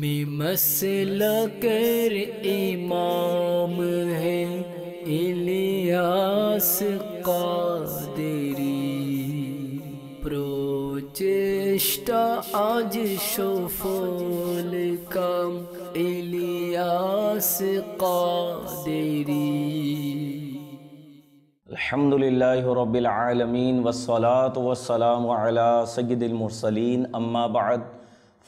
তুমি মসলকের ইমাম হে ইলিয়াস কাদেরী, প্রচেষ্টা আজ সফল কাম ইলিয়াস কাদেরী। আলহামদুলিল্লাহি রাব্বিল আলামিন ওয়াসসালাতু ওয়াসসালামু আলা সাইয়্যিদিল মুরসালিন, আম্মা বা'দ,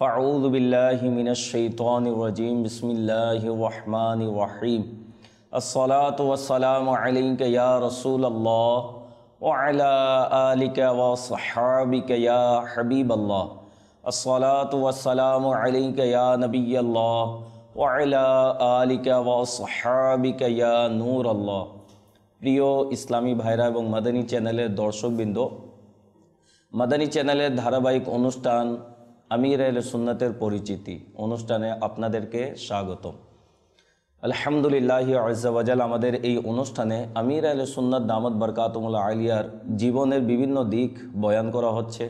ফাআউযু বিল্লাহি মিনাশ শাইতানির রাজীম, বিসমিল্লাহির রহমানির রহিম। আসসালাতু ওয়াসসালামু আলাইকা ইয়া রাসূলাল্লাহ ওয়া আলা আলিকা ওয়া সাহবিকা ইয়া হাবিবাল্লাহ। আসসালাতু ওয়াসসালামু আলাইকা ইয়া নবিয়াল্লাহ ওয়া আলা আলিকা ওয়া সাহবিকা ইয়া নূরাল্লাহ। প্রিয় ইসলামী ভাইরা এবং মাদানী চ্যানেলের দর্শকবৃন্দ, মাদানী চ্যানেলের ধারাবাহিক অনুষ্ঠান আমির আহলে সুন্নাতের পরিচিতি অনুষ্ঠানে আপনাদেরকে স্বাগতম। আলহামদুলিল্লাহি আযজা ওয়া জাল, আমাদের এই অনুষ্ঠানে আমির আহলে সুন্নাত দামাত বারকাতুহুল আলিয়ার জীবনের বিভিন্ন দিক বয়ান করা হচ্ছে।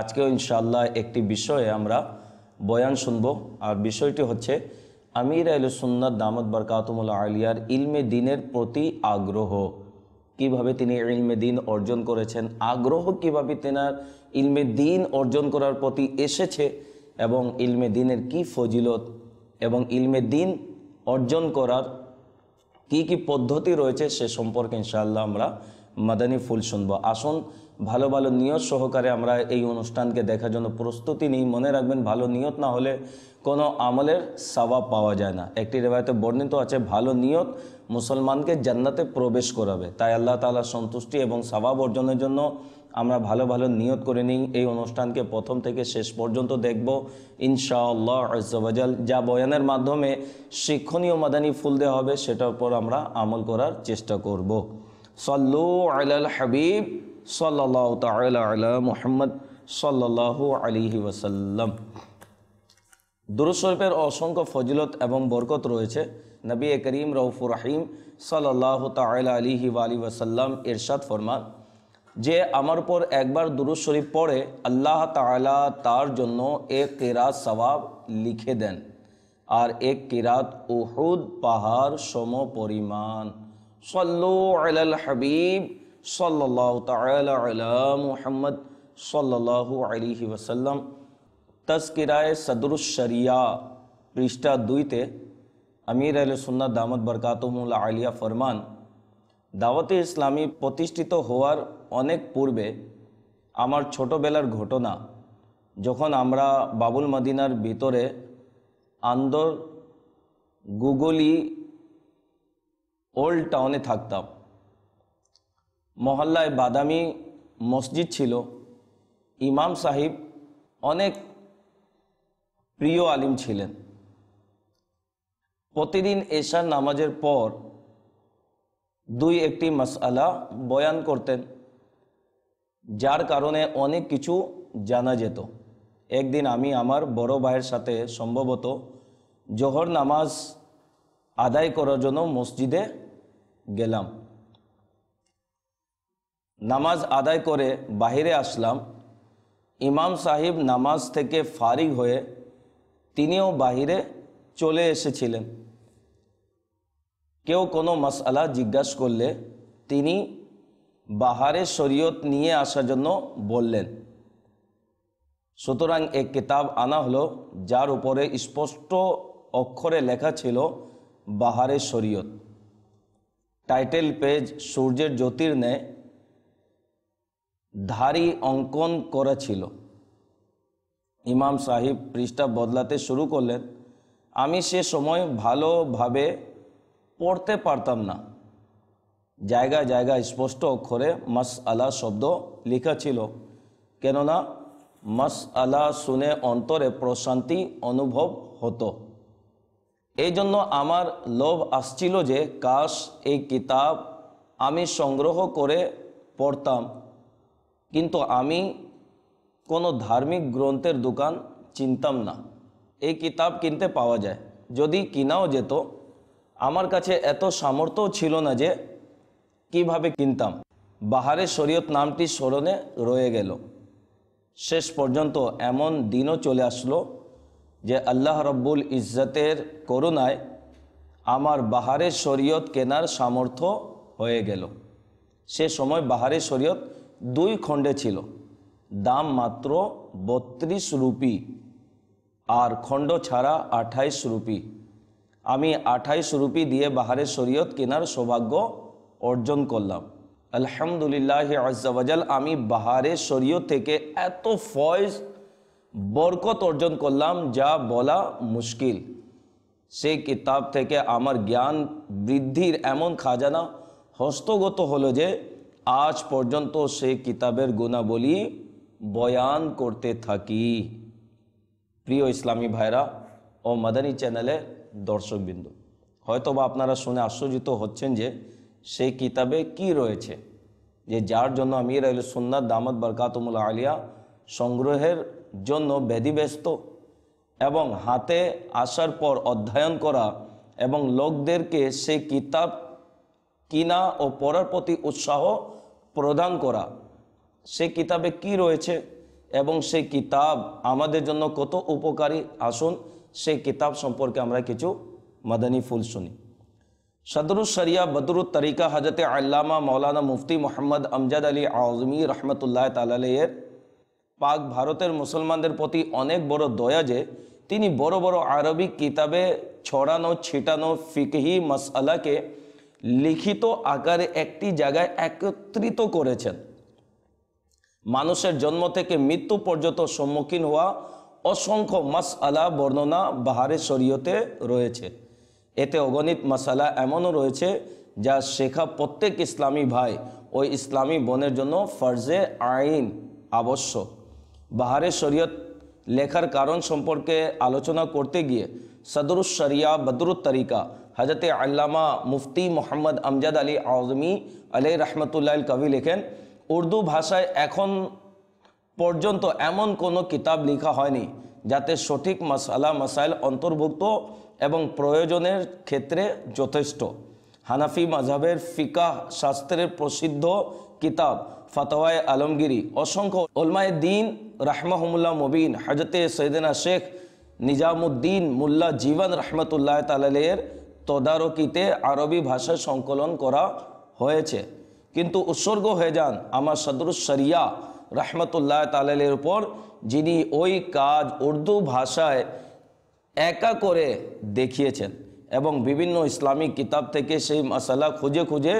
আজকেও ইনশাআল্লাহ একটি বিষয়ে আমরা বয়ান শুনব, আর বিষয়টি হচ্ছে আমির আহলে সুন্নাত দামাত বারকাতুহুল আলিয়ার ইলমে দ্বীনের প্রতি আগ্রহ। কিভাবে তিনি ইলমে দ্বীন অর্জন করেছেন, আগ্রহ কিভাবে তেনার ইলমে দ্বীন অর্জন করার প্রতি এসেছে, এবং ইলমে দ্বীনের কি ফজিলত এবং ইলমে দ্বীন অর্জন করার কি কি পদ্ধতি রয়েছে সে সম্পর্কে ইনশাআল্লাহ আমরা মাদানী ফুল শুনব। আসুন ভালো ভালো নিয়ত সহকারে আমরা এই অনুষ্ঠানকে দেখার জন্য প্রস্তুতি নিই। মনে রাখবেন, ভালো নিয়ত না হলে কোনো আমলের সওয়াব পাওয়া যায় না। একটি রিওয়ায়াতে বর্ণিত আছে, ভালো নিয়ত মুসলমানকে জান্নাতে প্রবেশ করাবে। তাই আল্লাহ তাআলার সন্তুষ্টি এবং সওয়াব অর্জনের জন্য আমরা ভালো ভালো নিয়ত করে নিই। এই অনুষ্ঠানকে প্রথম থেকে শেষ পর্যন্ত দেখব ইনশাআল্লাহ আযজা ওয়া জাল। যা বয়ানের মাধ্যমে শিক্ষণীয় মাদানী ফুল দেওয়া হবে সেটার উপর আমরা আমল করার চেষ্টা করব। সাল্লু আলাল হাবিব সাল্লাল্লাহু তাআলা আলা মুহাম্মদ সাল্লাল্লাহু আলাইহি ওয়াসাল্লাম। দুরূদ শরীফের অসংখ্য ফজিলত এবং বরকত রয়েছে। নবী করিম রউফুর রহিম সাল্লাল্লাহু তাআলা আলাইহি ওয়া আলিহি ওয়াসাল্লাম ইরশাদ ফরমান যে আমার উপর একবার দুরূদ শরীফ পড়ে আল্লাহ তাআলা তার জন্য এক কিরাত সওয়াব লিখে দেন, আর এক কিরাত উহুদ পাহাড় সম পরিমাণ। সাল্লু আলাল হাবিব সাল্লাল্লাহু তাআলা আলা মুহাম্মদ সাল্লাল্লাহু আলাইহি ওয়াসাল্লাম। তাজকিরায়ে সদরুশ শরিয়া পৃষ্ঠা 2-তে আমির আহলে সুন্নাত দামাত বারকাতুহুল আলিয়া ফরমান, দাওয়াতে ইসলামী প্রতিষ্ঠিত হওয়ার অনেক পূর্বে আমার ছোটবেলার ঘটনা, যখন আমরা বাবুল মদিনার ভিতরে আন্দর গুগলি ওল্ড টাউনে থাকতাম। মহল্লায় বাদামি মসজিদ ছিল। ইমাম সাহেব অনেক প্রিয় আলিম ছিলেন। প্রতিদিন এশার নামাজের পর 2-1টি মাসআলা বয়ান করতেন, যার কারণে অনেক কিছু জানা যেত। একদিন আমি আমার বড় ভাইয়ের সাথে সম্ভবত জোহর নামাজ আদায় করার জন্য মসজিদে গেলাম। নামাজ আদায় করে বাহিরে আসলাম। ইমাম সাহেব নামাজ থেকে ফারিগ হয়ে তিনিও বাহিরে চলে এসেছিলেন। কেউ কোনো মাসআলা জিজ্ঞাসা করলে তিনি বাহারে শরীয়ত নিয়ে আসার জন্য বললেন। সুতরাং এক কিতাব আনা হলো, যার উপরে স্পষ্ট অক্ষরে লেখা ছিল বাহারে শরীয়ত। টাইটেল পেজ সূর্যের জ্যোতির ন্যায় ধারী অঙ্কন করা ছিল। ইমাম সাহেব পৃষ্ঠা বদলাতে শুরু করলেন। আমি সে সময় ভালোভাবে পড়তে পারতাম না। জায়গায় জায়গায় স্পষ্ট অক্ষরে মাসআলা শব্দ লেখা ছিল, কেননা মাসআলা শুনে অন্তরে প্রশান্তি অনুভব হতো। এই জন্য আমার লোভ আসছিল যে কাশ এই কিতাব আমি সংগ্রহ করে পড়তাম, কিন্তু আমি কোনো ধার্মিক গ্রন্থের দোকান চিনতাম না। এই কিতাব কিনতে পাওয়া যায়, যদি কিনাও যেত আমার কাছে এত সামর্থ্য ছিল না যে কিভাবে কিনতাম। বাহারে শরীয়ত নামটি স্মরণে রয়ে গেল। শেষ পর্যন্ত এমন দিনও চলে আসলো যে আল্লাহ রব্বুল ইজ্জতের করুণায় আমার বাহারের শরীয়ত কেনার সামর্থ্য হয়ে গেল। সে সময় বাহারের শরীয়ত 2 খণ্ডে ছিল, দাম মাত্র 32 রুপি, আর খণ্ড ছাড়া 28 রুপি। আমি 28 রুপি দিয়ে বাহারের শরীয়ত কেনার সৌভাগ্য অর্জন করলাম। আলহামদুলিল্লাহ আজ্জা ওয়াজাল, আমি বাহারের শরীয়ত থেকে এত ফয়েজ বরকত অর্জন করলাম যা বলা মুশকিল। সেই কিতাব থেকে আমার জ্ঞান বৃদ্ধির এমন খাজানা হস্তগত হলো যে আজ পর্যন্ত সেই কিতাবের গুণাবলী বয়ান করতে থাকি। প্রিয় ইসলামী ভাইরা ও মাদানী চ্যানেলে দর্শকবৃন্দ, হয়তোবা আপনারা শুনে আশ্চর্যিত হচ্ছেন যে সেই কিতাবে কি রয়েছে, যে যার জন্য আমির আহলে সুন্নাত দামাত বরকাতুহুল আলিয়া সংগ্রহের জন্য ব্যতিব্যস্ত এবং হাতে আসার পর অধ্যয়ন করা এবং লোকদেরকে সেই কিতাব কিনা ও পড়ার প্রতি উৎসাহ প্রদান করা। সেই কিতাবে কি রয়েছে এবং সেই কিতাব আমাদের জন্য কত উপকারী, আসুন সেই কিতাব সম্পর্কে আমরা কিছু মাদানী ফুল শুনি। সদরুস শরিয়া বদরুত তরিকা হজরত আল্লামা মৌলানা মুফতি মোহাম্মদ আমজাদ আলী আজমি রহমতুল্লাহ তাআলা আলাইহির পাক ভারতের মুসলমানদের প্রতি অনেক বড় দয়া যে তিনি বড় বড় আরবি কিতাবে ছড়ানো ছিটানো ফিকহি মাসআলাকে লিখিত আকারে একটি জায়গায় একত্রিত করেছেন। মানুষের জন্ম থেকে মৃত্যু পর্যন্ত সম্মুখীন হওয়া অসংখ্য মাসআলা বর্ণনা বাহারের শরীয়তে রয়েছে। এতে অগণিত মাসালা এমনও রয়েছে যা শেখা প্রত্যেক ইসলামী ভাই ও ইসলামী বোনের জন্য ফরজে আইন আবশ্যক। বাহারের শরীয়ত লেখার কারণ সম্পর্কে আলোচনা করতে গিয়ে সদরুস শরিয়া বদরুত তরিকা হজরত আল্লামা মুফতি মোহাম্মদ আমজাদ আলী আজমি আলাইহি রহমতুল্লাহ কবি লেখেন, উর্দু ভাষায় এখন পর্যন্ত এমন কোনো কিতাব লেখা হয়নি যাতে সঠিক মাসালা মাসাইল অন্তর্ভুক্ত এবং প্রয়োজনের ক্ষেত্রে যথেষ্ট। হানাফি মাযহাবের ফিকাহ শাস্ত্রের প্রসিদ্ধ কিতাব ফতোয়ায়ে আলমগীরি অসংখ্য উলামায়ে দ্বীন রাহমাহুমুল্লাহ মুবিন হযরত সৈয়দনা শেখ নিজামুদ্দিন মুল্লা জীবন রহমতুল্লাহ তাআলা আলাইহির তদারকিতে আরবি ভাষায় সংকলন করা হয়েছে, কিন্তু উৎসর্গ হয়ে যান আমার সদরুস শরিয়া রহমতুল্লাহ তাআলা আলাইহির উপর, যিনি ওই কাজ উর্দু ভাষায় একা করে দেখিয়েছেন এবং বিভিন্ন ইসলামিক কিতাব থেকে সেই মাসালা খুঁজে খুঁজে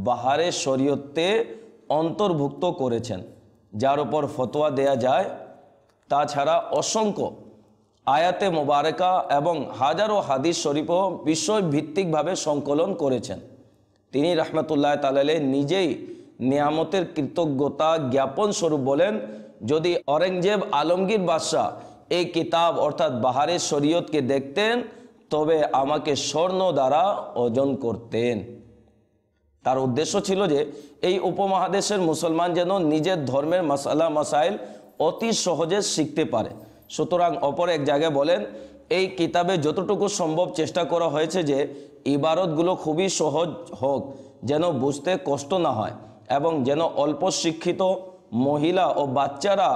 বাহারের শরীয়তে অন্তর্ভুক্ত করেছেন, যার উপর ফতোয়া দেয়া যায়। তাছাড়া অসংখ্য আয়াতে মোবারকা এবং হাজারো হাদিস শরীফও বিষয়ভিত্তিকভাবে সংকলন করেছেন। তিনি রহমতুল্লাহ তাআলা আলাইহি নিজেই নিয়ামতের কৃতজ্ঞতা জ্ঞাপন স্বরূপ বলেন, যদি অরঙ্গজেব আলমগীর বাদশাহ এই কিতাব অর্থাৎ বাহারের শরীয়তকে দেখতেন তবে আমাকে স্বর্ণ দ্বারা ওজন করতেন। তার উদ্দেশ্য ছিল যে এই উপমহাদেশের মুসলমান যেন নিজের ধর্মের মাসালা মাসাইল অতি সহজে শিখতে পারে। সুতরাং অপর এক জায়গায় বলেন, এই কিতাবে যতটুকু সম্ভব চেষ্টা করা হয়েছে যে ইবারতগুলো খুবই সহজ হোক, যেন বুঝতে কষ্ট না হয় এবং যেন অল্প শিক্ষিত মহিলা ও বাচ্চারা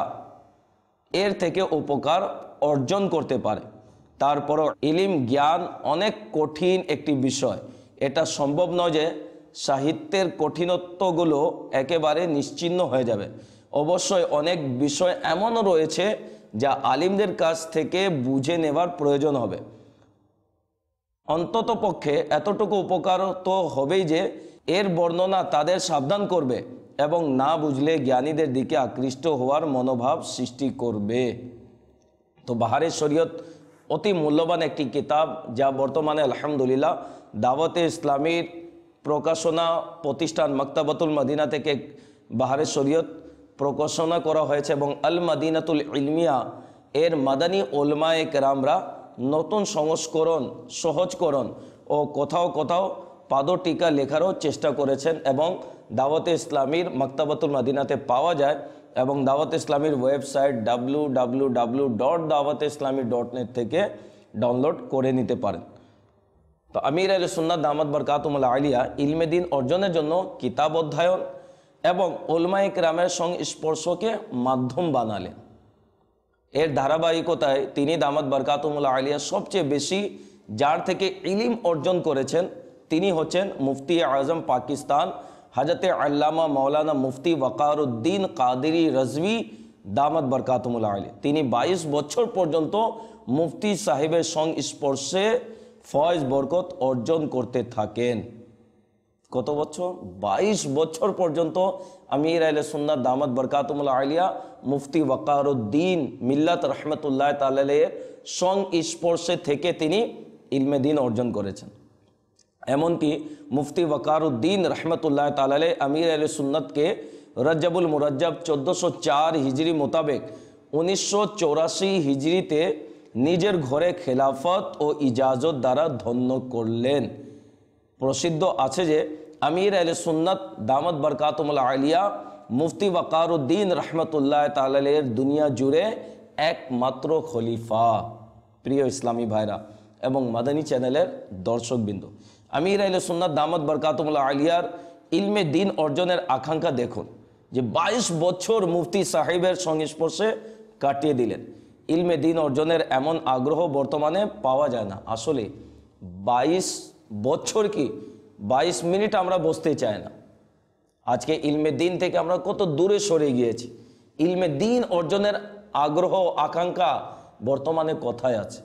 এর থেকে উপকার অর্জন করতে পারে। তারপরও ইলিম জ্ঞান অনেক কঠিন একটি বিষয়। এটা সম্ভব নয় যে সাহিত্যের কঠিনত্বগুলো একেবারে নিশ্চিহ্ন হয়ে যাবে। অবশ্যই অনেক বিষয় এমনও রয়েছে যা আলিমদের কাছ থেকে বুঝে নেবার প্রয়োজন হবে। অন্তত পক্ষে এতটুকু উপকার তো হবেই যে এর বর্ণনা তাদের সাবধান করবে এবং না বুঝলে জ্ঞানীদের দিকে আকৃষ্ট হওয়ার মনোভাব সৃষ্টি করবে। তো বাহারের শরীয়ত অতি মূল্যবান একটি কিতাব, যা বর্তমানে আলহামদুলিল্লাহ দাওয়াতে ইসলামীর প্রকাশনা প্রতিষ্ঠান মাকতাবাতুল মদিনা থেকে বাহারের শরীয়ত প্রকাশনা করা হয়েছে এবং আল মদিনাতুল ইলমিয়া এর মাদানী উলামায়ে কেরামরা নতুন সংস্করণ সহজকরণ ও কোথাও কোথাও পাদটিকা লেখারও চেষ্টা করেছেন এবং দাওয়াতে ইসলামীর মাকতাবাতুল মদিনাতে পাওয়া যায় এবং দাওয়াতে ইসলামীর ওয়েবসাইট www.dawat-islami.net থেকে ডাউনলোড করে নিতে পারেন। তো আমির আহলে সুন্নাত দামাত বরকাতুহুল আলিয়া ইলমে দ্বীন অর্জনের জন্য কিতাব অধ্যয়ন এবং উলামায়ে কেরামের সংস্পর্শকে মাধ্যম বানালেন। এর ধারাবাহিকতায় তিনি দামাত বরকাতুহুল আলিয়া সবচেয়ে বেশি যার থেকে ইলিম অর্জন করেছেন তিনি হচ্ছেন মুফতি আজম পাকিস্তান হজরত আল্লামা মৌলানা মুফতি ওয়াকারুদ্দিন কাদেরি রজভী দামাত বরকাতুহুল আলিয়া। তিনি 22 বছর পর্যন্ত মুফতি সাহেবের সংস্পর্শে ফয়েজ বরকত অর্জন করতে থাকেন। কত বছর? 22 বছর পর্যন্ত আমির আহলে সুন্নাত দামাত বরকাতুহুল আলিয়া মুফতি ওয়াকারুদ্দিন মিল্লাত রহমতুল্লাহ তাআলার সংস্পর্শে থেকে তিনি ইলমে দিন অর্জন করেছেন। এমনকি মুফতি ওয়াকারুদ্দিন রহমতুল্লাহ তাআলা আমির আহলে সুন্নাতকে রজবুল মুরজ্জব 1404 হিজরি মোতাবেক 1984 হিজরিতে নিজের ঘরে খেলাফত ও ইজাজত দ্বারা ধন্য করলেন। প্রসিদ্ধ আছে যে আমির আহলে সুন্নাত দামাত বরকাতুহুল আলিয়া মুফতি ওয়াকারুদ্দিন রহমতুল্লাহ তাআলার দুনিয়া জুড়ে একমাত্র খলিফা। প্রিয় ইসলামী ভাইরা এবং মাদানী চ্যানেলের দর্শকবৃন্দ, আমির আহলে সুন্নাত দামাত বরকাতুহুল আলিয়ার ইলমে দিন অর্জনের আকাঙ্ক্ষা দেখুন যে 22 বছর মুফতি সাহেবের সংস্পর্শে কাটিয়ে দিলেন। ইলমে দিন অর্জনের এমন আগ্রহ বর্তমানে পাওয়া যায় না। আসলে 22 বছর কি 22 মিনিট আমরা বসতে চাই না। আজকে ইলমে দিন থেকে আমরা কত দূরে সরে গিয়েছি। ইলমে দিন অর্জনের আগ্রহ আকাঙ্ক্ষা বর্তমানে কোথায় আছে?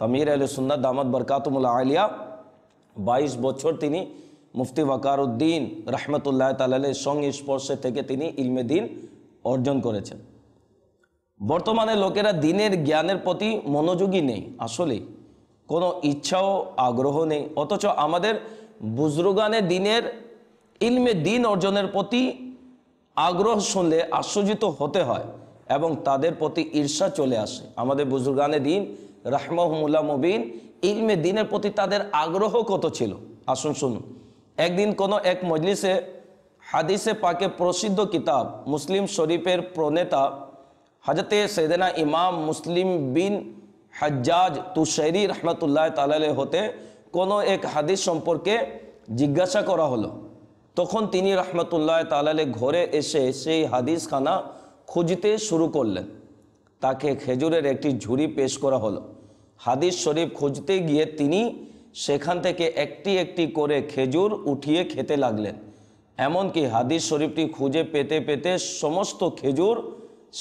আমির আহলে সুন্নাত দামাত বরকাতুহুল আলিয়া 22 বছর তিনি মুফতি ওয়াকারুদ্দিন রহমতুল্লাহ তাআলার সংস্পর্শে থেকে তিনি ইলমে দিন অর্জন করেছেন। বর্তমানে লোকেরা দিনের জ্ঞানের প্রতি মনোযোগী নেই, আসলে কোনো ইচ্ছাও আগ্রহ নেই। অথচ আমাদের বুজরুগানে দিনের ইলমে দিন অর্জনের প্রতি আগ্রহ শুনলে আশ্চর্যিত হতে হয় এবং তাদের প্রতি ঈর্ষা চলে আসে। আমাদের বুজরুগানে দিন রাহমাহুমুল্লাহ মুবিন ইলমে দিনের প্রতি তাদের আগ্রহ কত ছিল। আসুন শুনুন। একদিন কোনো এক মজলিসে হাদিসে পাকে প্রসিদ্ধ কিতাব মুসলিম শরীফের প্রণেতা হজরতে সৈয়দনা ইমাম মুসলিম বিন হজ্জাজ তুশাইরি রহমতুল্লাহ তাআলা হতে কোনো এক হাদিস সম্পর্কে জিজ্ঞাসা করা হলো। তখন তিনি রহমতুল্লাহ তাআলা ঘরে এসে সেই হাদিসখানা খুঁজতে শুরু করলেন। তাকে খেজুরের একটি ঝুড়ি পেশ করা হলো। হাদিস শরীফ খুঁজতে গিয়ে তিনি সেখান থেকে একটি একটি করে খেজুর উঠিয়ে খেতে লাগলেন। এমনকি হাদিস শরীফটি খুঁজে পেতে পেতে সমস্ত খেজুর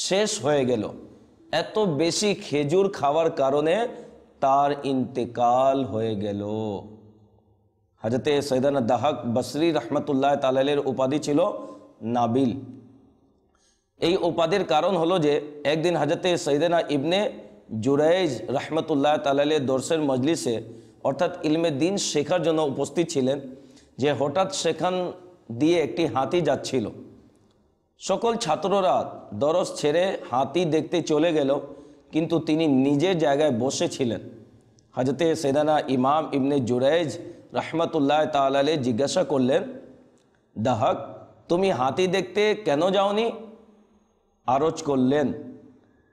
শেষ হয়ে গেল। এত বেশি খেজুর খাওয়ার কারণে তার ইন্তেকাল হয়ে গেল। হযরতে সৈয়দনা দাহাক বসরি রহমতুল্লাহ তাআলার উপাধি ছিল নাবিল। এই উপাধির কারণ হলো যে একদিন হযরতে সৈয়দনা ইবনে জুরাইজ রহমতুল্লাহ তাআলার দর্শের মজলিসে অর্থাৎ ইলমে দিন শেখার জন্য উপস্থিত ছিলেন যে হঠাৎ সেখান দিয়ে একটি হাতি যাচ্ছিল। সকল ছাত্ররা দরস ছেড়ে হাতি দেখতে চলে গেল, কিন্তু তিনি নিজের জায়গায় বসেছিলেন। হযরতে সৈয়দনা ইমাম ইবনে জুরাইজ রহমতুল্লাহ তাআলা জিজ্ঞাসা করলেন, দাহাক, তুমি হাতি দেখতে কেন যাওনি? আরজ করলেন,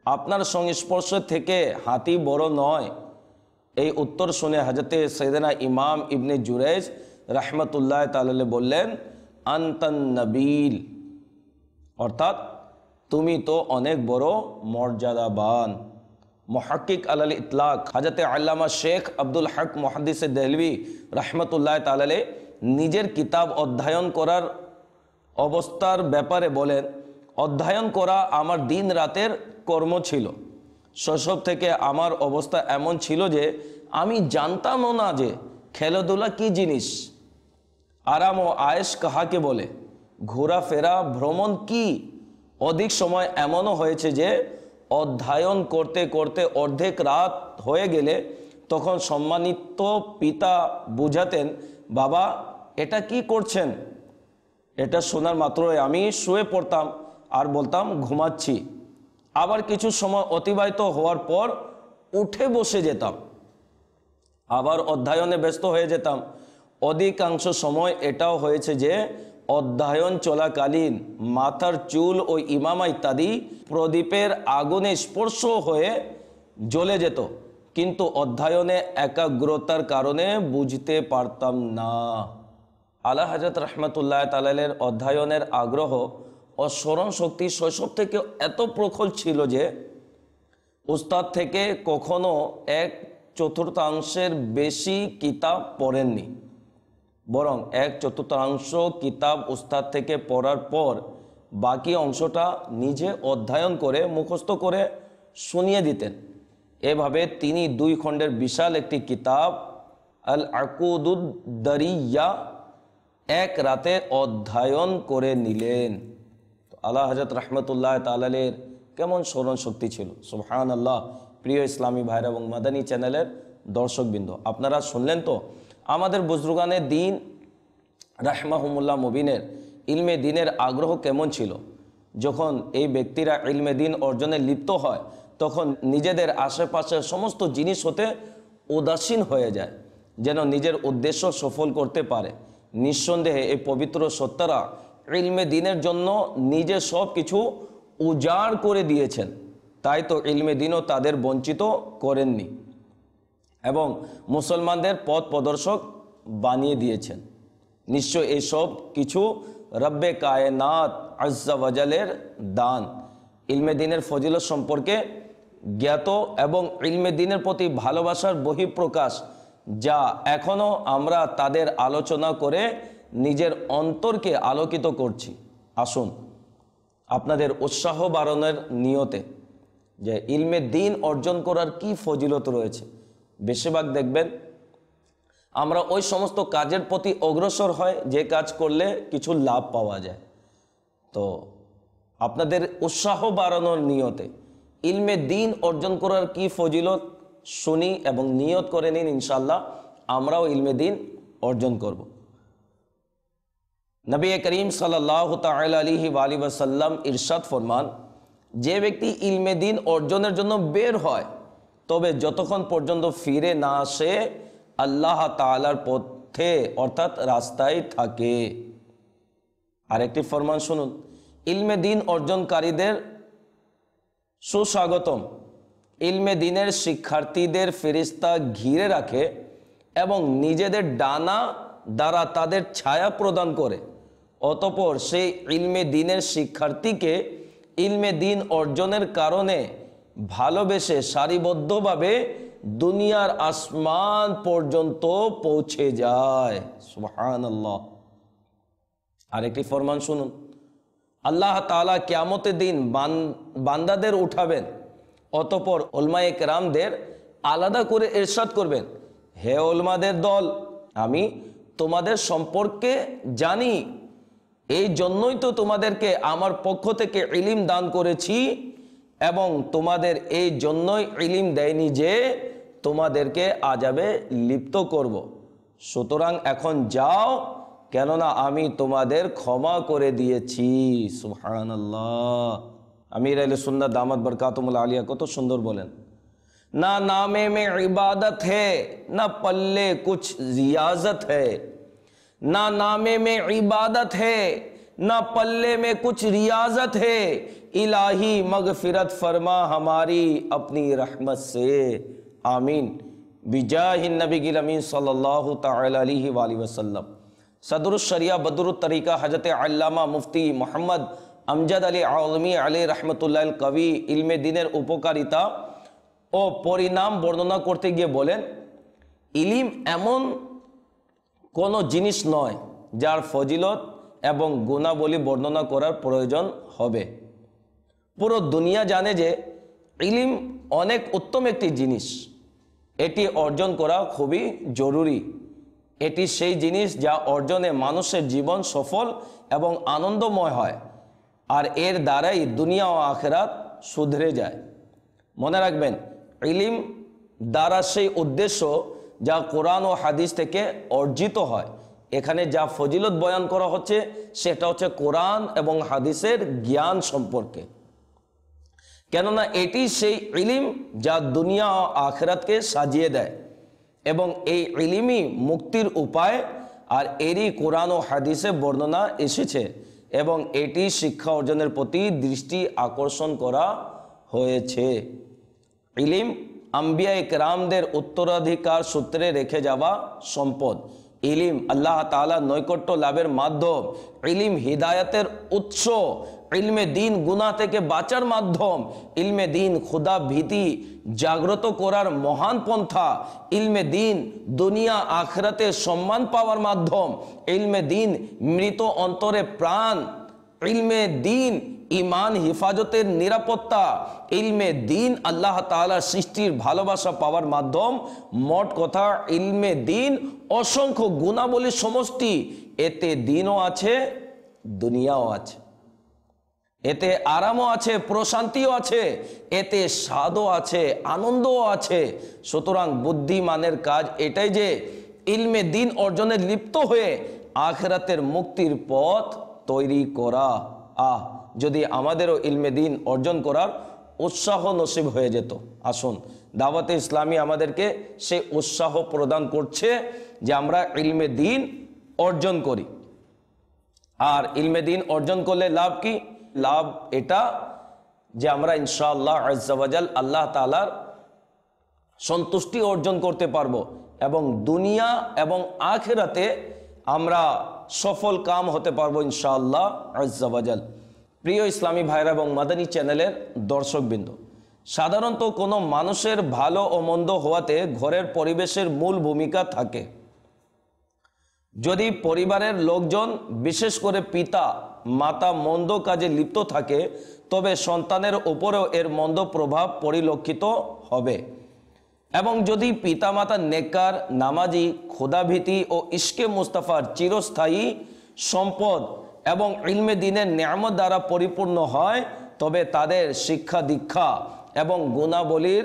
আপনার সংস্পর্শ থেকে হাতি বড় নয়। এই উত্তর শুনে হযরতে সৈয়দনা ইমাম ইবনে জুরাইজ রহমতুল্লাহ তাআলা বললেন, আনতান নবীল, অর্থাৎ তুমি তো অনেক বড় মর্যাদাবান। মুহাক্কিক আলাল ইতলাক হযরতে আল্লামা শেখ আব্দুল হক মুহাদ্দিস দেহলভী রহমতুল্লাহ তাআলা নিজের কিতাব অধ্যয়ন করার অবস্থার ব্যাপারে বলেন, অধ্যয়ন করা আমার দিন রাতের কর্ম ছিল। শৈশব থেকে আমার অবস্থা এমন ছিল যে আমি জানতামও না যে খেলাধুলা কি জিনিস, আরাম ও আয়েশ কাহাকে বলে, ঘোরাফেরা ভ্রমণ কি। অধিক সময় এমনও হয়েছে যে অধ্যয়ন করতে করতে অর্ধেক রাত হয়ে গেলে তখন সম্মানিত পিতা বুঝাতেন, বাবা এটা কি করছেন? এটা শোনার মাত্রই আমি শুয়ে পড়তাম আর বলতাম ঘুমাচ্ছি। আবার কিছু সময় অতিবাহিত হওয়ার পর উঠে বসে যেতাম, আবার অধ্যয়নে ব্যস্ত হয়ে যেতাম। অধিকাংশ সময় এটাও হয়েছে যে অধ্যয়ন চলাকালীন মাথার চুল ও ইমামা ইত্যাদি প্রদীপের আগুনে স্পর্শ হয়ে জ্বলে যেত, কিন্তু অধ্যয়নে একাগ্রতার কারণে বুঝতে পারতাম না। আলা হযরত রহমতুল্লাহ তাআলার অধ্যয়নের আগ্রহ ও স্মরণ শক্তি শৈশব থেকে এত প্রখর ছিল যে উস্তাদ থেকে কখনো 1/4 বেশি কিতাব পড়েননি, বরং 1/4 কিতাব উস্তাদ থেকে পড়ার পর বাকি অংশটা নিজে অধ্যয়ন করে মুখস্থ করে শুনিয়ে দিতেন। এভাবে তিনি 2 খণ্ডের বিশাল একটি কিতাব আল আকুদুদ দারিয়া এক রাতে অধ্যয়ন করে নিলেন। আলা হযরত রাহমাতুল্লাহ তাআলা আলাইহির কেমন স্মরণ শক্তি ছিল, সুবহানাল্লাহ। প্রিয় ইসলামী ভাইরা এবং মাদানী চ্যানেলের দর্শকবৃন্দ, আপনারা শুনলেন তো আমাদের বুজরুগানে দিন রাহমাহুমুল্লাহ মুবিনের ইলমে দিনের আগ্রহ কেমন ছিল। যখন এই ব্যক্তিরা ইলমে দিন অর্জনে লিপ্ত হয় তখন নিজেদের আশেপাশের সমস্ত জিনিস হতে উদাসীন হয়ে যায়, যেন নিজের উদ্দেশ্য সফল করতে পারে। নিঃসন্দেহে এই পবিত্র সত্তারা ইলমে দিনের জন্য নিজে সব কিছু উজাড় করে দিয়েছেন, তাই তো ইলমে দিনও তাদের বঞ্চিত করেননি এবং মুসলমানদের পথ প্রদর্শক বানিয়ে দিয়েছেন। নিশ্চয় এইসব কিছু রব্বে কায়নাত আজ্জা ওয়াজালের দান। ইলমে দিনের ফজিলত সম্পর্কে জ্ঞাত এবং ইলমে দিনের প্রতি ভালোবাসার বহিঃপ্রকাশ, যা এখনও আমরা তাদের আলোচনা করে নিজের অন্তরকে আলোকিত করছি। আসুন আপনাদের উৎসাহ বাড়ানোর নিয়তে যে ইলমে দিন অর্জন করার কি ফজিলত রয়েছে, বেশিরভাগ দেখবেন আমরা ওই সমস্ত কাজের প্রতি অগ্রসর হয় যে কাজ করলে কিছু লাভ পাওয়া যায়। তো আপনাদের উৎসাহ বাড়ানোর নিয়তে ইলমে দিন অর্জন করার কি ফজিলত শুনি এবং নিয়ত করে নিন, ইনশাআল্লাহ আমরাও ইলমে দিন অর্জন করব। নবী করিম সাল্লাল্লাহু তাআলা আলাইহি ওয়াসাল্লাম ইরশাদ ফরমান, যে ব্যক্তি ইলমে দিন অর্জনের জন্য বের হয় তবে যতক্ষণ পর্যন্ত ফিরে না আসে আল্লাহ তাআলার পথে অর্থাৎ রাস্তায় থাকে। আরেকটি ফরমান শুনুন, ইলমে দিন অর্জনকারীদের সুস্বাগতম। ইলমে দিনের শিক্ষার্থীদের ফেরেশতা ঘিরে রাখে এবং নিজেদের ডানা দ্বারা তাদের ছায়া প্রদান করে। অতঃপর সেই ইলমে দিনের শিক্ষার্থীকে ইলমে দিন অর্জনের কারণে ভালোবেসে সারিবদ্ধভাবে দুনিয়ার আসমান পর্যন্ত পৌঁছে যায়। সুবহানাল্লাহ। আরেকটি ফরমান শুনুন, আল্লাহ তাআলা কিয়ামতের দিন বান্দাদের উঠাবেন, অতঃপর উলমায়ে কেরামদের আলাদা করে ইরশাদ করবেন, হে উলমাদের দল, আমি তোমাদের সম্পর্কে জানি, এই জন্যই তো তোমাদেরকে আমার পক্ষ থেকে ইলম দান করেছি এবং তোমাদের এই জন্যই ইলম দেয়নি যে তোমাদেরকে আযাবে লিপ্ত করব। সুতরাং এখন যাও, কেননা আমি তোমাদের ক্ষমা করে দিয়েছি। সুবহানাল্লাহ। আমির আহলে সুন্নাত দামাত বরকাতুহুল আলিয়া কত সুন্দর বলেন, ना नामे में इबादत है ना पल्ले कुछ रियाजत है, ना नामे में इबादत है ना पल्ले में कुछ रियाजत है, इलाही मगफिरत फरमा हमारी अपनी रहमत से, आमीन बिजाहिन नबी गिल अमीन सल्लल्लाहु ताला अलैहि वसल्लम। सदरुस शरिया बदरुत तरीका हजरत अल्लामा मुफ्ती मोहम्मद अमजद अली आज़मी अलैहि रहमतुल्लाह कवि इल्मे दिनेर उपकारिता ও পরিণাম বর্ণনা করতে গিয়ে বলেন, ইলম এমন কোন জিনিস নয় যার ফজিলত এবং গুণাবলী বর্ণনা করার প্রয়োজন হবে। পুরো দুনিয়া জানে যে ইলম অনেক উত্তম একটি জিনিস, এটি অর্জন করা খুবই জরুরি। এটি সেই জিনিস যা অর্জনে মানুষের জীবন সফল এবং আনন্দময় হয়, আর এর দ্বারাই দুনিয়া ও আখিরাত শুধরে যায়। মনে রাখবেন, ইলম দ্বারা সেই উদ্দেশ্য যা কোরআন ও হাদিস থেকে অর্জিত হয়। এখানে যা ফজিলত বয়ান করা হচ্ছে সেটা হচ্ছে কোরআন এবং হাদিসের জ্ঞান সম্পর্কে, কেননা এটি সেই ইলম যা দুনিয়া ও আখিরাতকে সাজিয়ে দেয় এবং এই ইলমই মুক্তির উপায়, আর এরই কোরআন ও হাদিসে বর্ণনা এসেছে এবং এটি শিক্ষা অর্জনের প্রতি দৃষ্টি আকর্ষণ করা হয়েছে। ইলম আম্বিয়া ইকরামদের উত্তরাধিকার সূত্রে রেখে যাওয়া সম্পদ। ইলম আল্লাহ তাআলা নৈকট্য লাভের মাধ্যম। ইলম হিদায়াতের উৎস ইলমে দিন গুনাহ থেকে বাঁচার মাধ্যম, ইলমে দিন খোদা ভীতি জাগ্রত করার মহান পন্থা, ইলমে দিন দুনিয়া আখিরাতে সম্মান পাওয়ার মাধ্যম, ইলমে দিন মৃত অন্তরে প্রাণ, ইলমে দিন ইমান হিফাজতের নিরাপত্তা, ইলমে দিন আল্লাহ তাআলার সৃষ্টির ভালোবাসা পাওয়ার মাধ্যম। মোট কথা ইলমে দিন অসংখ্য গুণাবলীর সমষ্টি। এতে দিনও আছে, দুনিয়াও আছে, এতে আরামও আছে, প্রশান্তিও আছে, এতে স্বাদও আছে, আনন্দও আছে। সুতরাং বুদ্ধিমানের কাজ এটাই যে ইলমে দিন অর্জনে লিপ্ত হয়ে আখিরাতের মুক্তির পথ তৈরি করা। যদি আমাদেরও ইলমে দিন অর্জন করার উৎসাহ নসিব হয়ে যেত। আসুন, দাওয়াতে ইসলামী আমাদেরকে সেই উৎসাহ প্রদান করছে যে আমরা ইলমে দিন অর্জন করি। আর ইলমে দিন অর্জন করলে লাভ কি? লাভ এটা যে আমরা ইনশাআল্লাহ আজ্জা ওয়া জাল আল্লাহ তাআলার সন্তুষ্টি অর্জন করতে পারবো এবং দুনিয়া এবং আখিরাতে আমরা সফল কাম হতে পারবো ইনশাআল্লাহ আজ্জা ওয়া জাল। প্রিয় ইসলামী ভাইরা এবং মাদানী চ্যানেলের দর্শকবৃন্দ, সাধারণত কোনো মানুষের ভালো ও মন্দ হওয়াতে ঘরের পরিবেশের মূল ভূমিকা থাকে। যদি পরিবারের লোকজন বিশেষ করে পিতা মাতা মন্দ কাজে লিপ্ত থাকে তবে সন্তানের উপরেও এর মন্দ প্রভাব পরিলক্ষিত হবে। এবং যদি পিতামাতা নেককার, নামাজি, খোদাভীতি ও ইশকে মুস্তাফার চিরস্থায়ী সম্পদ এবং ইলমে দিনের নিয়ামত দ্বারা পরিপূর্ণ হয় তবে তাদের শিক্ষা দীক্ষা এবং গুণাবলীর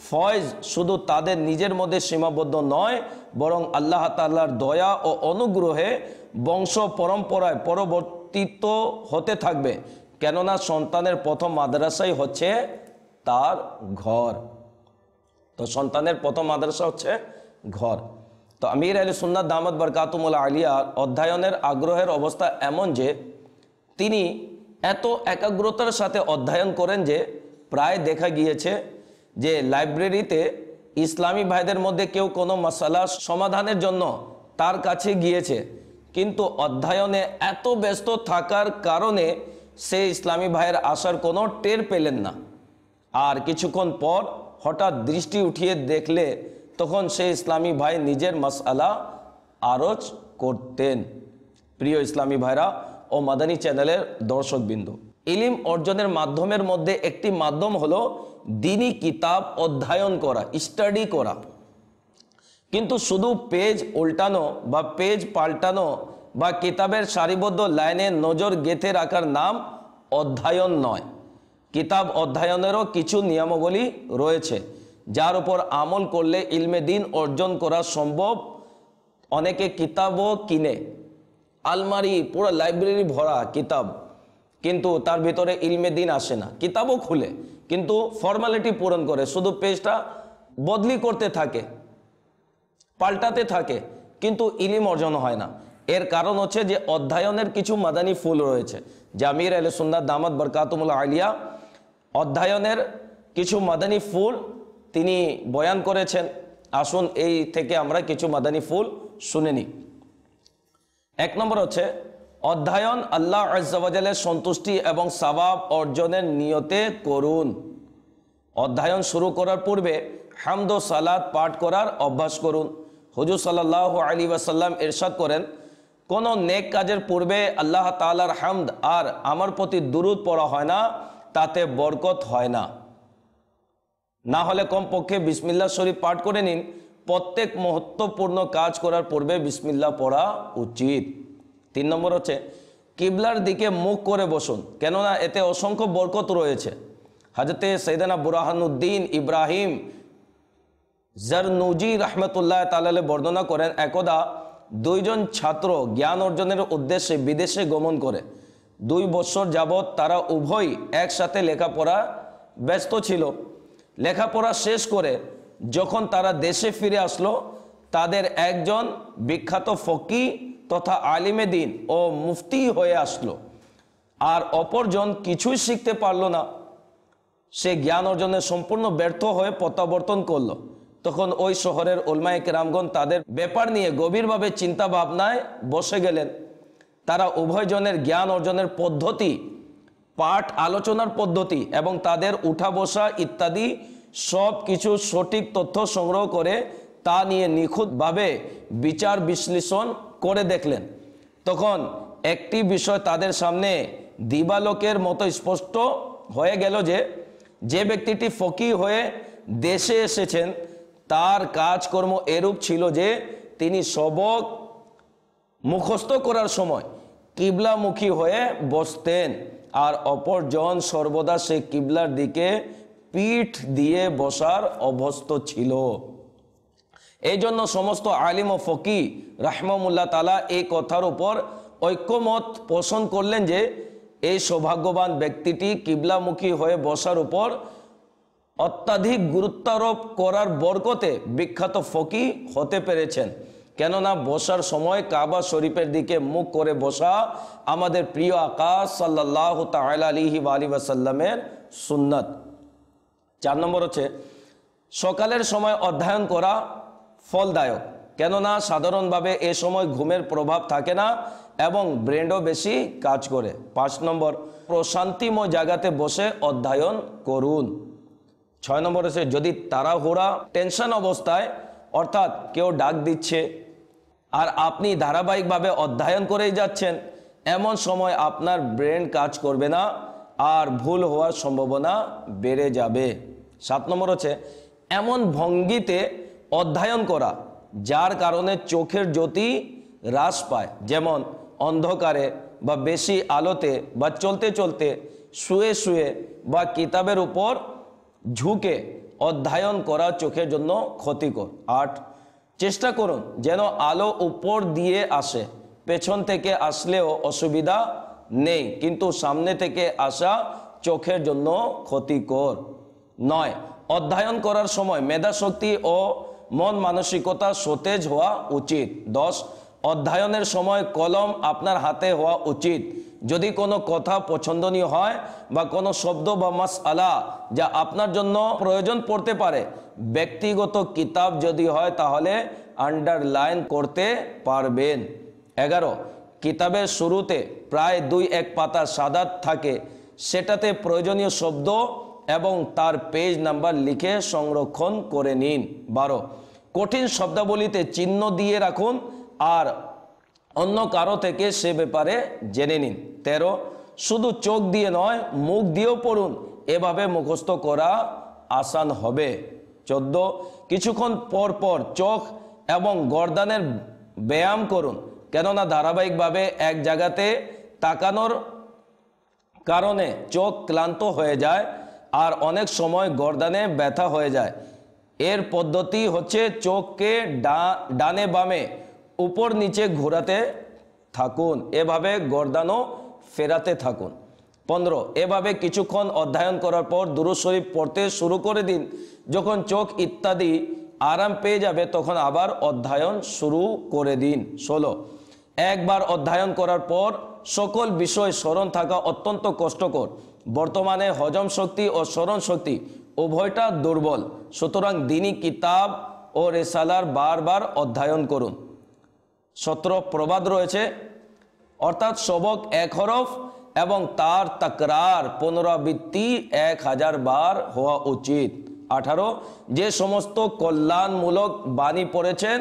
ফয়েজ শুধু তাদের নিজের মধ্যে সীমাবদ্ধ নয়, বরং আল্লাহ তাআলার দয়া ও অনুগ্রহে বংশ পরম্পরায় পরবর্তিত হতে থাকবে। কেননা সন্তানের প্রথম মাদ্রাসাই হচ্ছে তার ঘর। তো সন্তানের প্রথম মাদ্রাসা হচ্ছে ঘর। তো আমির আহলে সুন্নাত দামাত বরকাতুহুল আলিয়ার অধ্যয়নের আগ্রহের অবস্থা এমন যে তিনি এত একাগ্রতার সাথে অধ্যয়ন করেন যে প্রায় দেখা গিয়েছে যে লাইব্রেরিতে ইসলামী ভাইদের মধ্যে কেউ কোনো মাসালা সমাধানের জন্য তার কাছে গিয়েছে, কিন্তু অধ্যয়নে এত ব্যস্ত থাকার কারণে সে ইসলামী ভাইয়ের আসার কোনো টের পেলেন না। আর কিছুক্ষণ পর হঠাৎ দৃষ্টি উঠিয়ে দেখলে তখন সে ইসলামী ভাই নিজের মাসআলা আরজ করতেন। প্রিয় ইসলামী ভাইরা ও মাদানী চ্যানেলের দর্শকবৃন্দ, ইলম অর্জনের মাধ্যমের মধ্যে একটি মাধ্যম হলো দ্বীনি কিতাব অধ্যয়ন করা, স্টাডি করা। কিন্তু শুধু পেজ উল্টানো বা পেজ পাল্টানো বা কিতাবের সারিবদ্ধ লাইনে নজর গেঁথে রাখার নাম অধ্যয়ন নয়। কিতাব অধ্যয়নেরও কিছু নিয়মাবলী রয়েছে যার উপর আমল করলে ইলমে দিন অর্জন করা সম্ভব। অনেকে কিতাবও কিনে, আলমারি পুরো লাইব্রেরি ভরা কিতাব, কিন্তু তার ভিতরে ইলমে দিন আসে না। কিতাবও খুলে কিন্তু ফর্মালিটি পূরণ করে, শুধু পেজটা বদলি করতে থাকে, পাল্টাতে থাকে, কিন্তু ইলম অর্জন হয় না। এর কারণ হচ্ছে যে অধ্যয়নের কিছু মাদানী ফুল রয়েছে। আমির আহলে সুন্নাত দামাত বরকাতুহুল আলিয়া অধ্যয়নের কিছু মাদানী ফুল তিনি বয়ান করেছেন। আসুন এই থেকে আমরা কিছু মাদানী ফুল শুনে নিই। এক নম্বর হচ্ছে অধ্যয়ন আল্লাহ আজ্জা ওয়া জালের সন্তুষ্টি এবং সওয়াব অর্জনের নিয়তে করুন। অধ্যয়ন শুরু করার পূর্বে হামদ ও সালাত পাঠ করার অভ্যাস করুন। হুজুর সাল্লাল্লাহু আলাইহি ওয়াসাল্লাম ইরশাদ করেন, কোন নেক কাজের পূর্বে আল্লাহ তাআলার হামদ আর আমার প্রতি দুরূদ পড়া হয় না, তাতে বরকত হয় না। না হলে কমপক্ষে বিসমিল্লাহ শরীফ পাঠ করে নিন। প্রত্যেক মহত্বপূর্ণ কাজ করার পূর্বে বিসমিল্লাহ পড়া উচিত। 3 নম্বর হচ্ছে কিবলার দিকে মুখ করে বসুন, কেননা এতে অসংখ্য বরকত রয়েছে। হযরতে সাইয়েদনা বুরহানুদ্দিন ইব্রাহিম জারনুজি রহমতুল্লাহ তাআলা বর্ণনা করেন, একদা 2 জন ছাত্র জ্ঞান অর্জনের উদ্দেশ্যে বিদেশে গমন করে। 2 বছর যাবৎ তারা উভয় একসাথে লেখাপড়া ব্যস্ত ছিল। লেখাপড়া শেষ করে যখন তারা দেশে ফিরে আসলো, তাদের একজন বিখ্যাত ফকি তথা আলিমে দিন ও মুফতি হয়ে আসলো, আর অপরজন কিছুই শিখতে পারল না। সে জ্ঞান অর্জনে সম্পূর্ণ ব্যর্থ হয়ে প্রত্যাবর্তন করলো। তখন ওই শহরের উলমায়ে কেরামগণ তাদের ব্যাপার নিয়ে গভীরভাবে চিন্তা ভাবনায় বসে গেলেন। তারা উভয়জনের জ্ঞান অর্জনের পদ্ধতি পাঠ আলোচনার পদ্ধতি এবং তাদের উঠা বসা ইত্যাদি সব কিছু সঠিক তথ্য সংগ্রহ করে তা নিয়ে নিখুঁতভাবে বিচার বিশ্লেষণ করে দেখলেন। তখন একটি বিষয় তাদের সামনে দিবালোকের মতো স্পষ্ট হয়ে গেল যে যে ব্যক্তিটি ফকিহ হয়ে দেশে এসেছেন তার কাজকর্ম এরূপ ছিল যে তিনি সবক মুখস্থ করার সময় কিবলামুখী হয়ে বসতেন, আর অপরজন সর্বদা সে কিবলার দিকে পিঠ দিয়ে বসার অভ্যস্ত ছিল। এই জন্য সমস্ত আলিম ও ফকি রাহমাহুল্লাহ তাআলা এই কথার উপর ঐক্যমত পোষণ করলেন যে এই সৌভাগ্যবান ব্যক্তিটি কিবলামুখী হয়ে বসার উপর অত্যাধিক গুরুত্বারোপ করার বরকতে বিখ্যাত ফকি হতে পেরেছেন। কেননা বসার সময় কাবা শরীফের দিকে মুখ করে বসা আমাদের প্রিয় আকা সাল্লাল্লাহু তাআলা আলাইহি ওয়াসাল্লামের সুন্নাত। 4 নম্বর হচ্ছে সকালের সময় অধ্যয়ন করা ফলদায়ক, কেননা সাধারণভাবে এ সময় ঘুমের প্রভাব থাকে না এবং ব্রেনও বেশি কাজ করে। 5 নম্বর প্রশান্তিময় জায়গাতে বসে অধ্যয়ন করুন। 6 নম্বর হচ্ছে যদি তাড়াহুড়া টেনশন অবস্থায় অর্থাৎ কেউ ডাক দিচ্ছে আর আপনি ধারাবাহিকভাবে অধ্যয়ন করেই যাচ্ছেন, এমন সময় আপনার ব্রেন কাজ করবে না আর ভুল হওয়ার সম্ভাবনা বেড়ে যাবে। 7 নম্বর হচ্ছে এমন ভঙ্গিতে অধ্যয়ন করা যার কারণে চোখের জ্যোতি হ্রাস পায়, যেমন অন্ধকারে বা বেশি আলোতে বা চলতে চলতে, শুয়ে শুয়ে বা কিতাবের উপর ঝুঁকে অধ্যয়ন করা চোখের জন্য ক্ষতিকর। 8 চেষ্টা করুন যেন আলো উপর দিয়ে আসে, পেছন থেকে আসলেও অসুবিধা নেই, কিন্তু সামনে থেকে আসা চোখের জন্য ক্ষতিকর। 9 অধ্যয়ন করার সময় মেধাশক্তি ও মন মানসিকতা সতেজ হওয়া উচিত। 10 অধ্যয়নের সময় কলম আপনার হাতে হওয়া উচিত। যদি কোনো কথা পছন্দনীয় হয় বা কোনো শব্দ বা মাসআলা যা আপনার জন্য প্রয়োজন পড়তে পারে, ব্যক্তিগত কিতাব যদি হয় তাহলে আন্ডারলাইন করতে পারবেন। 11 কিতাবের শুরুতে প্রায় 2-1 পাতা সাদা থাকে, সেটাতে প্রয়োজনীয় শব্দ এবং তার পেজ নাম্বার লিখে সংরক্ষণ করে নিন। 12 কঠিন শব্দাবলীতে চিহ্ন দিয়ে রাখুন আর অন্য কারো থেকে সে ব্যাপারে জেনে নিন। 13 শুধু চোখ দিয়ে নয় মুখ দিয়েও পড়ুন, এভাবে মুখস্থ করা আসান হবে। 14 কিছুক্ষণ পর পর চোখ এবং গর্দানের ব্যায়াম করুন, কেননা ধারাবাহিকভাবে এক জায়গাতে তাকানোর কারণে চোখ ক্লান্ত হয়ে যায় আর অনেক সময় গর্দানে ব্যথা হয়ে যায়। এর পদ্ধতি হচ্ছে চোখকে ডানে বামে উপর নিচে ঘোরাতে থাকুন, এভাবে গর্দানও ফেরাতে থাকুন। 15 এভাবে কিছুক্ষণ অধ্যয়ন করার পর দুরূদ শরীফ পড়তে শুরু করে দিন। যখন চোখ ইত্যাদি আরাম পেয়ে যাবে তখন আবার অধ্যয়ন শুরু করে দিন। 16 একবার অধ্যয়ন করার পর সকল বিষয় স্মরণ থাকা অত্যন্ত কষ্টকর। বর্তমানে হজম শক্তি ও স্মরণ শক্তি উভয়টা দুর্বল, সুতরাং দ্বীনি কিতাব ও রিসালার বারবার অধ্যয়ন করুন। 17 প্রবাদ রয়েছে, অর্থাৎ সবক 1 হরফ এবং তার তাকরার পুনরাবৃত্তি 1000 বার হওয়া উচিত। 18 যে সমস্ত কল্যাণমূলক বাণী পড়েছেন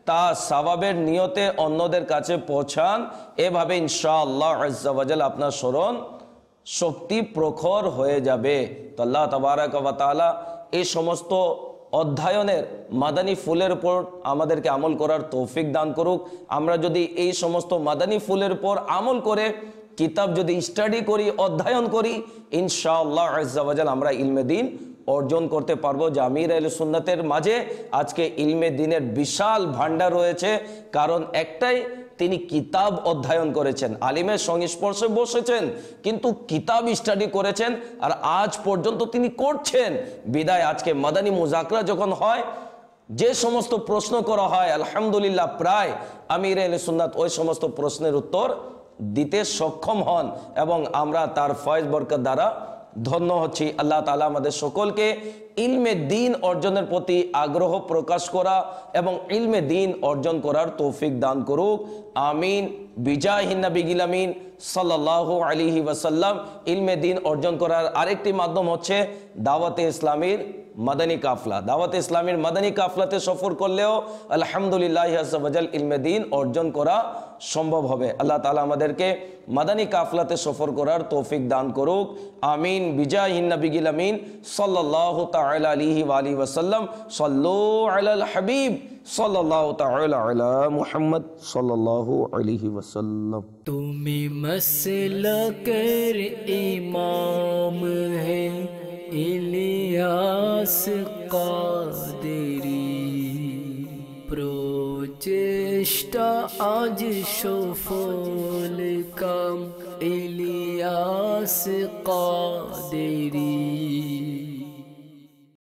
তা সওয়াবের নিয়তে অন্যদের কাছে পৌঁছান, এভাবে ইনশাআল্লাহ আজ্জা ওয়া জাল আপনার স্মরণ শক্তি প্রখর হয়ে যাবে। তো আল্লাহ তাবারাক ওয়া তাআলা এই সমস্ত অধ্যয়নের মাদানী ফুলের উপর আমাদেরকে আমল করার তৌফিক দান করুক। আমরা যদি এই সমস্ত মাদানী ফুলের উপর আমল করে কিতাব যদি স্টাডি করি, অধ্যয়ন করি, ইনশাআল্লাহ আজ্জা ওয়া জাল আমরা ইলমে দ্বীন অর্জন করতে পারবো। জামির আহলে সুন্নাতের মাঝে আজকে ইলমে দ্বীনের বিশাল ভান্ডার রয়েছে, কারণ একটাই, তিনি কিতাব অধ্যয়ন করেছেন, আলিমের সংস্পর্শে বসেছেন, কিন্তু কিতাব স্টাডি করেছেন আর আজ পর্যন্ত তিনি করছেন। বিদায় আজকে মাদানী মুজাকরা যখন হয়, যে সমস্ত প্রশ্ন করা হয় আলহামদুলিল্লাহ প্রায় আমির আহলে সুন্নাত ওই সমস্ত প্রশ্নের উত্তর দিতে সক্ষম হন এবং আমরা তার ফয়েজ বরকত দ্বারা ধন্য হচ্ছি। আল্লাহ তাআলা আমাদের সকলকে ইলমে দ্বীন অর্জনের প্রতি আগ্রহ প্রকাশ করা এবং ইলমে দ্বীন অর্জন করার তৌফিক দান করুক, আমিন। বিজাহিন নবিয়িল আমিন সাল্লাল্লাহু আলাইহি ওয়াসাল্লাম। ইলমে দ্বীন অর্জন করার আরেকটি মাধ্যম হচ্ছে দাওয়াতে ইসলামীর মাদানী কাফলা। দাওয়াতে ইসলামীর মাদানী কাফলাতে সফর করলেও আলহামদুলিল্লাহ আযজা ওয়া জাল ইলমে দ্বীন অর্জন করা সম্ভব হবে। আল্লাহ তাআলা আমাদেরকে মাদানী কাফলাতে সফর করার তৌফিক দান করুক, আমিন। বিজাহিন নবিয়িল আমিন সাল্লাল্লাহু তাআলা আলাইহি ওয়া আলিহি ওয়াসাল্লাম। সাল্লু আলাল হাবিব সাল্লাল্লাহু তাআলা আলা মুহাম্মদ সাল্লাল্লাহু আলাইহি ওয়াসাল্লাম। তুমি মসলকের ইমাম হে ইলিয়াস কাদেরী, প্রচেষ্টা আজ সফল কাম ইলিয়াস কাদেরী।